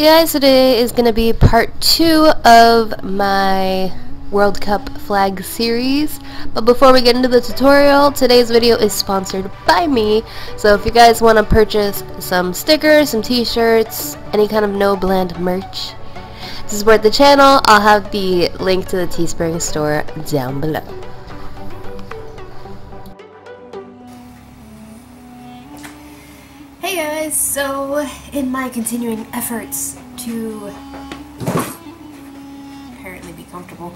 guys, today is going to be part 2 of my World Cup flag series. But before we get into the tutorial, today's video is sponsored by me. So if you guys want to purchase some stickers, some t-shirts, any kind of no-blend merch to support the channel, I'll have the link to the Teespring store down below. Hey guys, so in my continuing efforts to apparently be comfortable,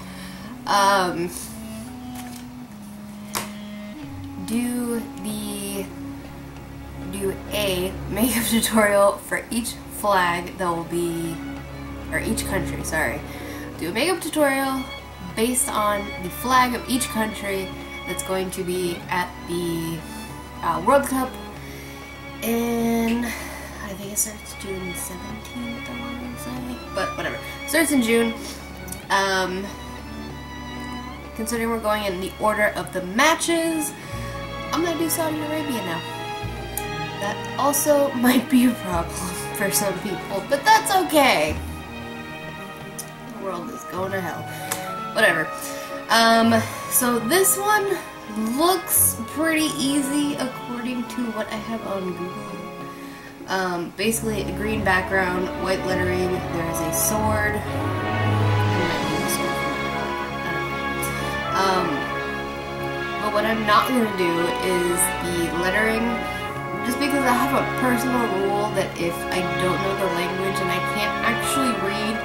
do a makeup tutorial for each flag that will be, or each country, sorry. Do a makeup tutorial based on the flag of each country that's going to be at the World Cup. And I think it starts June 17th, I want to say, but whatever. Starts in June. Considering we're going in the order of the matches, I'm gonna do Saudi Arabia now. That also might be a problem for some people, but that's okay. The world is going to hell. Whatever. So this one looks pretty easy according to what I have on Google. Basically a green background, white lettering, there is a sword. But what I'm not going to do is the lettering, just because I have a personal rule that if I don't know the language and I can't actually read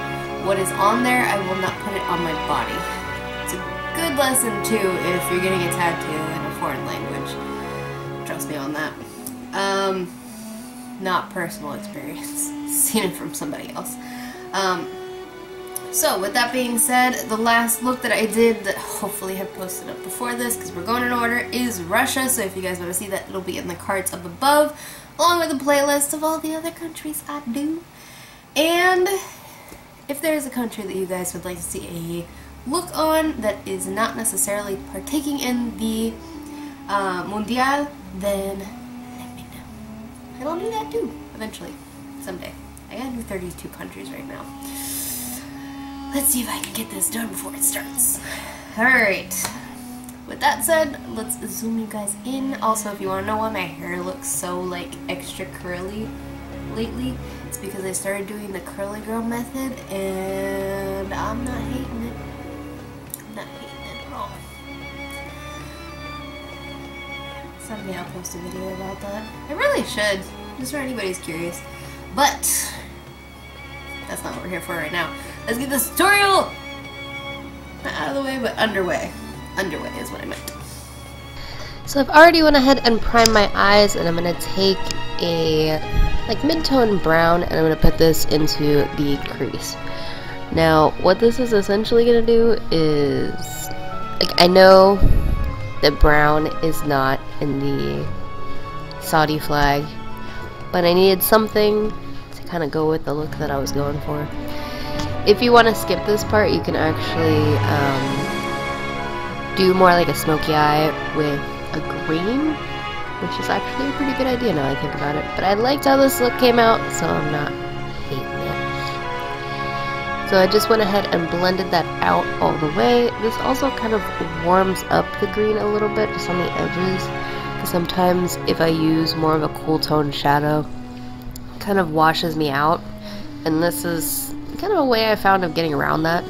what is on there, I will not put it on my body. It's a good lesson too if you're getting a tattoo in a foreign language. Trust me on that. Not personal experience. Seen it from somebody else. So with that being said, the last look that I did that hopefully have posted up before this, because we're going in order, is Russia. So if you guys want to see that, it'll be in the cards up above, along with a playlist of all the other countries I do. And if there's a country that you guys would like to see a look on that is not necessarily partaking in the Mundial, then let me know. And I'll do that too, eventually, someday. I gotta do 32 countries right now. Let's see if I can get this done before it starts. Alright. With that said, let's zoom you guys in. Also, if you want to know why my hair looks so, like, extra curly lately, it's because I started doing the curly girl method, and I'm not hating it. I'm not hating it at all. Someday I'll post a video about that. I really should, just for anybody who's curious. But that's not what we're here for right now. Let's get this tutorial not out of the way, but underway. Underway is what I meant. So I've already went ahead and primed my eyes, and I'm going to take a like mid-tone brown, and I'm going to put this into the crease. Now what this is essentially going to do is, like, I know that brown is not in the Saudi flag, but I needed something to kind of go with the look that I was going for. If you want to skip this part, you can actually do more like a smoky eye with a green, which is actually a pretty good idea now I think about it. But I liked how this look came out, so I'm not hating it. So I just went ahead and blended that out all the way. This also kind of warms up the green a little bit, just on the edges. Because sometimes if I use more of a cool tone shadow, it kind of washes me out. And this is kind of a way I found of getting around that.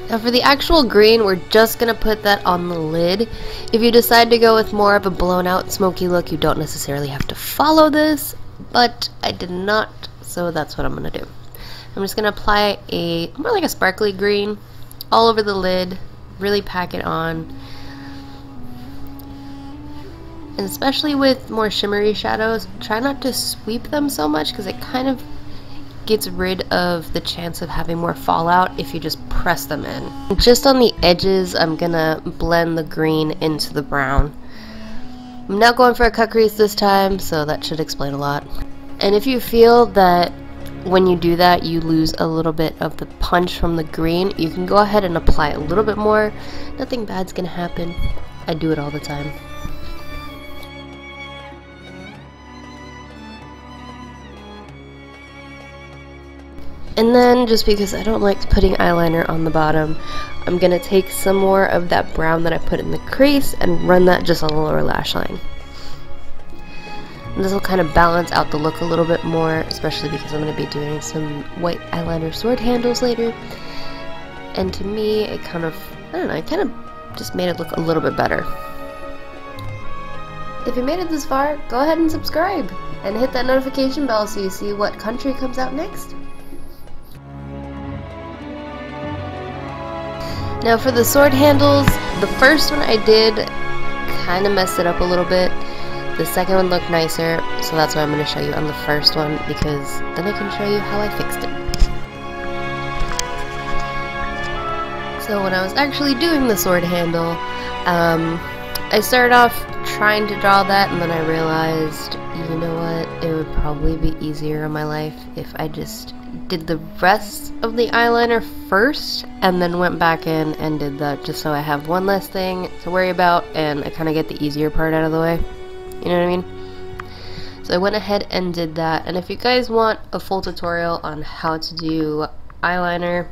Now for the actual green, we're just going to put that on the lid. If you decide to go with more of a blown out smoky look, you don't necessarily have to follow this, but I did not, so that's what I'm going to do. I'm just going to apply a more like a sparkly green all over the lid, really pack it on. And especially with more shimmery shadows, try not to sweep them so much because it kind of gets rid of the chance of having more fallout if you just press them in. Just on the edges, I'm gonna blend the green into the brown. I'm not going for a cut crease this time, so that should explain a lot. And if you feel that when you do that you lose a little bit of the punch from the green, you can go ahead and apply a little bit more. Nothing bad's gonna happen. I do it all the time. And then, just because I don't like putting eyeliner on the bottom, I'm gonna take some more of that brown that I put in the crease and run that just on the lower lash line. And this will kind of balance out the look a little bit more, especially because I'm going to be doing some white eyeliner sword handles later. And to me, it kind of, I don't know, it kind of just made it look a little bit better. If you made it this far, go ahead and subscribe and hit that notification bell so you see what country comes out next. Now for the sword handles, the first one I did kind of messed it up a little bit. The second one looked nicer, so that's why I'm going to show you on the first one, because then I can show you how I fixed it. So when I was actually doing the sword handle, I started off trying to draw that, and then I realized, you know what, it would probably be easier in my life if I just did the rest of the eyeliner first, and then went back in and did that, just so I have one less thing to worry about, and I kind of get the easier part out of the way. You know what I mean? So I went ahead and did that, and if you guys want a full tutorial on how to do eyeliner,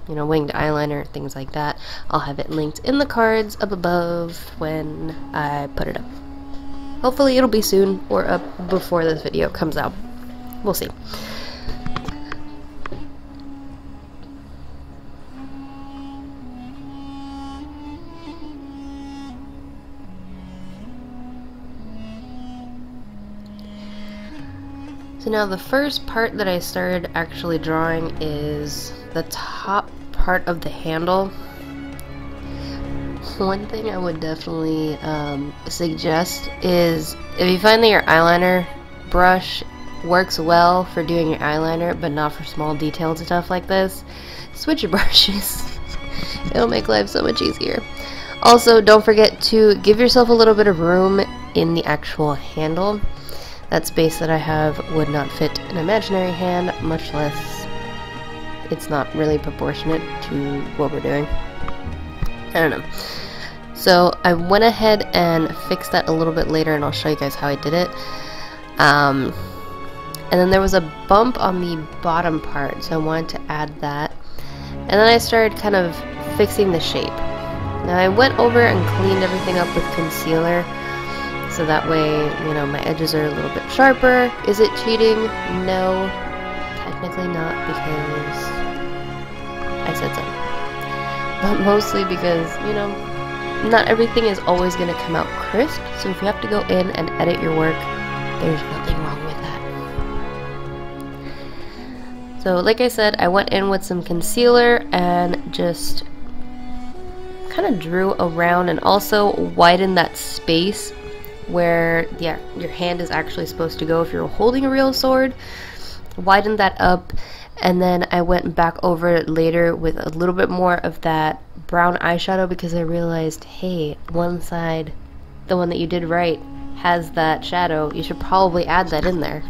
you know, winged eyeliner, things like that, I'll have it linked in the cards up above when I put it up. Hopefully it'll be soon, or up before this video comes out. We'll see. So now the first part that I started actually drawing is the top part of the handle. One thing I would definitely suggest is, if you find that your eyeliner brush works well for doing your eyeliner but not for small detailed stuff like this, switch your brushes. It'll make life so much easier. Also, don't forget to give yourself a little bit of room in the actual handle. That space that I have would not fit an imaginary hand, much less it's not really proportionate to what we're doing. I don't know. So I went ahead and fixed that a little bit later, and I'll show you guys how I did it. And then there was a bump on the bottom part, so I wanted to add that. And then I started kind of fixing the shape. Now I went over and cleaned everything up with concealer, so that way, you know, my edges are a little bit sharper. Is it cheating? No, technically not, because I said so. But mostly because, you know, not everything is always going to come out crisp, so if you have to go in and edit your work, there's nothing wrong with that. So like I said, I went in with some concealer and just kind of drew around and also widened that space where, yeah, your hand is actually supposed to go if you're holding a real sword. Widened that up, and then I went back over it later with a little bit more of that brown eyeshadow, because I realized, hey, one side, the one that you did right, has that shadow. You should probably add that in there.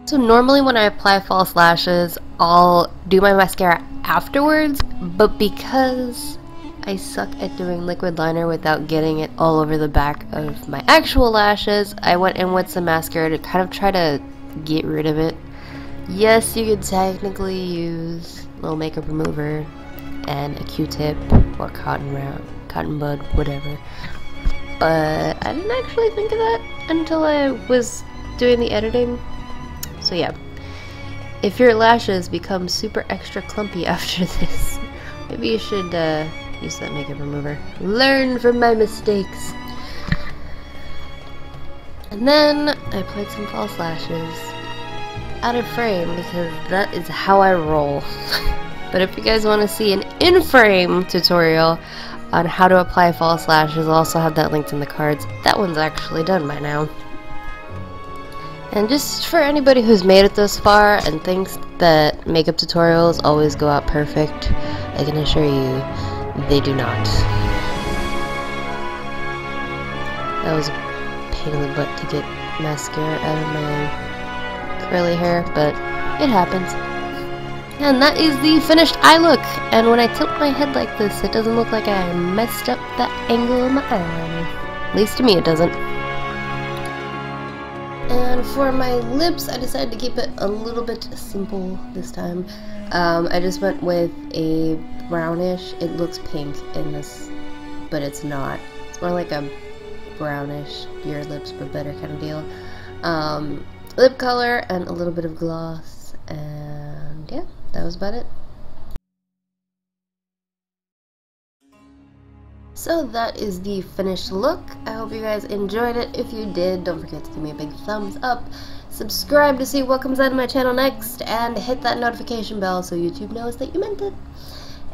So normally when I apply false lashes, I'll do my mascara afterwards, but because I suck at doing liquid liner without getting it all over the back of my actual lashes, I went in with some mascara to kind of try to get rid of it. Yes, you could technically use a little makeup remover and a Q-tip or cotton bud, whatever, but I didn't actually think of that until I was doing the editing. So yeah, if your lashes become super extra clumpy after this, maybe you should use that makeup remover. Learn from my mistakes. And then I applied some false lashes out of frame, because that is how I roll. But if you guys want to see an in-frame tutorial on how to apply false lashes, I'll also have that linked in the cards. That one's actually done by now. And just for anybody who's made it this far and thinks that makeup tutorials always go out perfect, I can assure you they do not. That was a pain in the butt to get mascara out of my curly hair, but it happens. And that is the finished eye look. And when I tilt my head like this, it doesn't look like I messed up that angle of my eyeliner. At least to me it doesn't. And And for my lips, I decided to keep it a little bit simple this time. I just went with a brownish. It looks pink in this, but it's not. It's more like a brownish, your lips but better kind of deal. Lip color and a little bit of gloss, and yeah, that was about it. So that is the finished look. I hope you guys enjoyed it. If you did, don't forget to give me a big thumbs up, subscribe to see what comes out of my channel next, and hit that notification bell so YouTube knows that you meant it.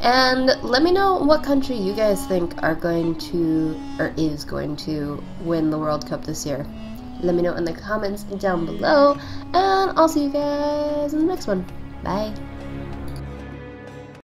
And let me know what country you guys think are going to, or is going to, win the World Cup this year. Let me know in the comments down below, and I'll see you guys in the next one. Bye.